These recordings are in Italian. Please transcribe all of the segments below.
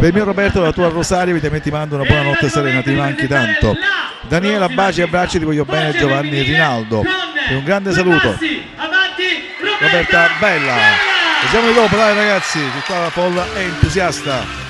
Per il mio Roberto, la tua Rosaria, evidentemente ti mando una buona notte serena, ti manchi tanto. Daniela, baci e abbracci, ti voglio bene. Giovanni Rinaldo, e un grande saluto. Roberta, bella. Vediamo di dopo, dai ragazzi, che qua la folla è entusiasta.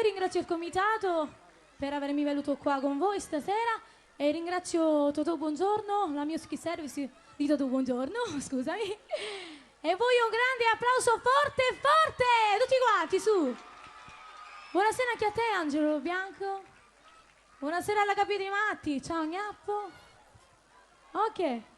Ringrazio il comitato per avermi venuto qua con voi stasera e ringrazio Totò Buongiorno, la music service di Totò Buongiorno, scusami. E voi un grande applauso forte, forte, tutti quanti, su. Buonasera anche a te, Angelo Bianco. Buonasera alla Capitani Matti, ciao Gnappo. Ok.